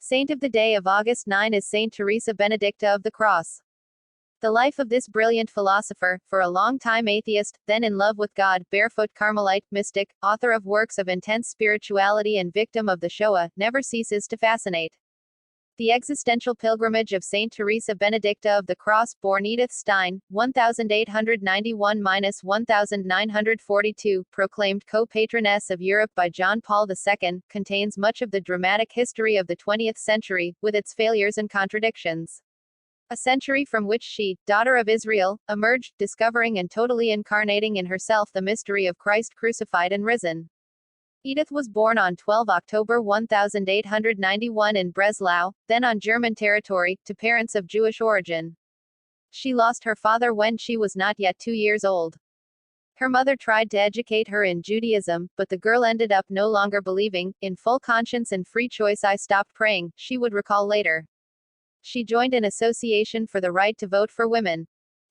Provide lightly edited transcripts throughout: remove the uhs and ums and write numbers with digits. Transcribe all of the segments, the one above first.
Saint of the day of August 9 is Saint Teresa Benedicta of the Cross. The life of this brilliant philosopher, for a long time atheist, then in love with God, barefoot Carmelite, mystic, author of works of intense spirituality and victim of the Shoah, never ceases to fascinate. The existential pilgrimage of Saint Teresa Benedicta of the Cross, born Edith Stein, 1891–1942, proclaimed co-patroness of Europe by John Paul II, contains much of the dramatic history of the 20th century, with its failures and contradictions. A century from which she, daughter of Israel, emerged, discovering and totally incarnating in herself the mystery of Christ crucified and risen. Edith was born on 12 October 1891 in Breslau, then on German territory, to parents of Jewish origin. She lost her father when she was not yet 2 years old. Her mother tried to educate her in Judaism, but the girl ended up no longer believing, in full conscience and free choice. I stopped praying, she would recall later. She joined an association for the right to vote for women.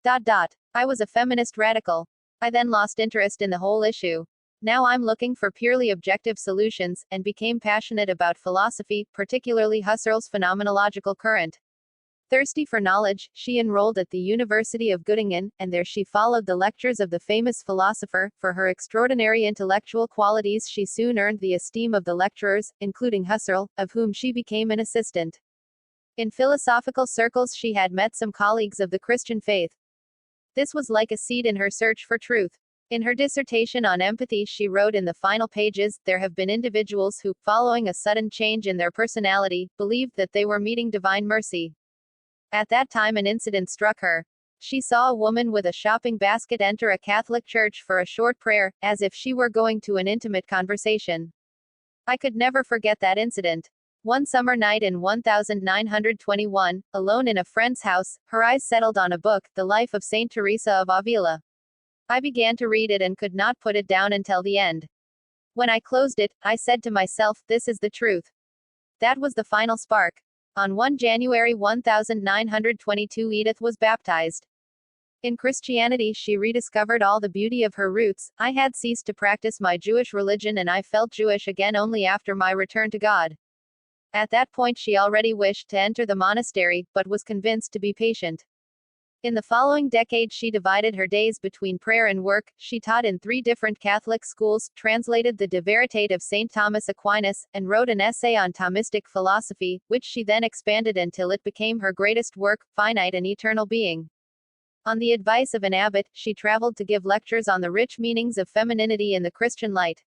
I was a feminist radical. I then lost interest in the whole issue. Now I'm looking for purely objective solutions, and became passionate about philosophy, particularly Husserl's phenomenological current. Thirsty for knowledge, she enrolled at the University of Göttingen, and there she followed the lectures of the famous philosopher. For her extraordinary intellectual qualities she soon earned the esteem of the lecturers, including Husserl, of whom she became an assistant. In philosophical circles she had met some colleagues of the Christian faith. This was like a seed in her search for truth. In her dissertation on empathy she wrote in the final pages, there have been individuals who, following a sudden change in their personality, believed that they were meeting divine mercy. At that time an incident struck her. She saw a woman with a shopping basket enter a Catholic church for a short prayer, as if she were going to an intimate conversation. I could never forget that incident. One summer night in 1921, alone in a friend's house, her eyes settled on a book, The Life of Saint Teresa of Avila. I began to read it and could not put it down until the end. When I closed it, I said to myself, this is the truth. That was the final spark. On 1 January 1922 Edith was baptized. In Christianity she rediscovered all the beauty of her roots. I had ceased to practice my Jewish religion and I felt Jewish again only after my return to God. At that point she already wished to enter the monastery, but was convinced to be patient. In the following decade she divided her days between prayer and work. She taught in 3 different Catholic schools, translated the De Veritate of St. Thomas Aquinas, and wrote an essay on Thomistic philosophy, which she then expanded until it became her greatest work, Finite and Eternal Being. On the advice of an abbot, she traveled to give lectures on the rich meanings of femininity in the Christian light.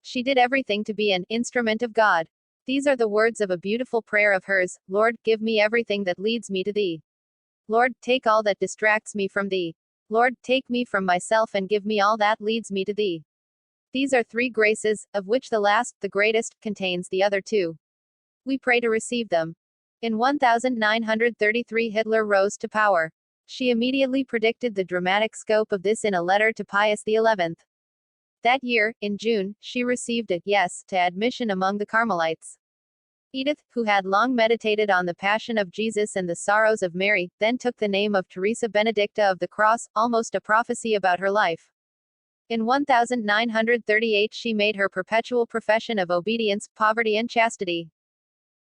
She did everything to be an instrument of God. These are the words of a beautiful prayer of hers: Lord, give me everything that leads me to Thee. Lord, take all that distracts me from Thee. Lord, take me from myself and give me all that leads me to Thee. These are 3 graces, of which the last, the greatest, contains the other 2. We pray to receive them. In 1933 Hitler rose to power. She immediately predicted the dramatic scope of this in a letter to Pius XI. That year, in June, she received a yes to admission among the Carmelites. Edith, who had long meditated on the Passion of Jesus and the sorrows of Mary, then took the name of Teresa Benedicta of the Cross, almost a prophecy about her life. In 1938 she made her perpetual profession of obedience, poverty and chastity.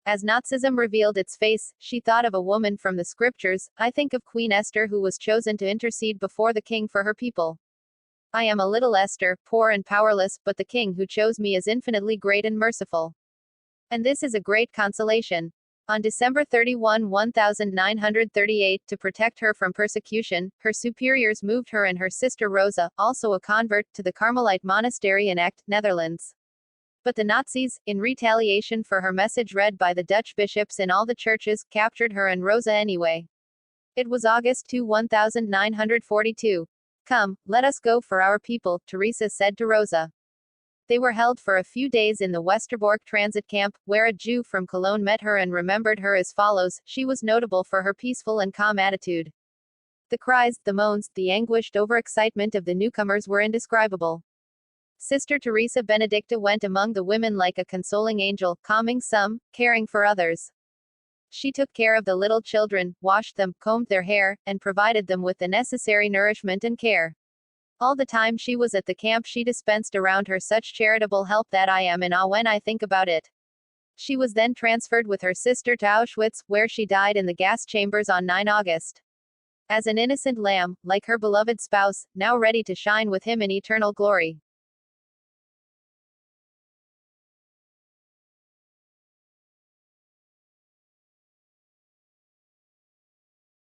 As Nazism revealed its face, she thought of a woman from the scriptures. I think of Queen Esther, who was chosen to intercede before the king for her people. I am a little Esther, poor and powerless, but the king who chose me is infinitely great and merciful. And this is a great consolation. On December 31, 1938, to protect her from persecution, her superiors moved her and her sister Rosa, also a convert, to the Carmelite monastery in Echt, Netherlands. But the Nazis, in retaliation for her message read by the Dutch bishops in all the churches, captured her and Rosa anyway. It was August 2, 1942. Come, let us go for our people, Teresa said to Rosa. They were held for a few days in the Westerbork transit camp, where a Jew from Cologne met her and remembered her as follows: she was notable for her peaceful and calm attitude. The cries, the moans, the anguished overexcitement of the newcomers were indescribable. Sister Teresa Benedicta went among the women like a consoling angel, calming some, caring for others. She took care of the little children, washed them, combed their hair, and provided them with the necessary nourishment and care. All the time she was at the camp she dispensed around her such charitable help that I am in awe when I think about it. She was then transferred with her sister to Auschwitz, where she died in the gas chambers on 9 August. As an innocent lamb, like her beloved spouse, now ready to shine with him in eternal glory.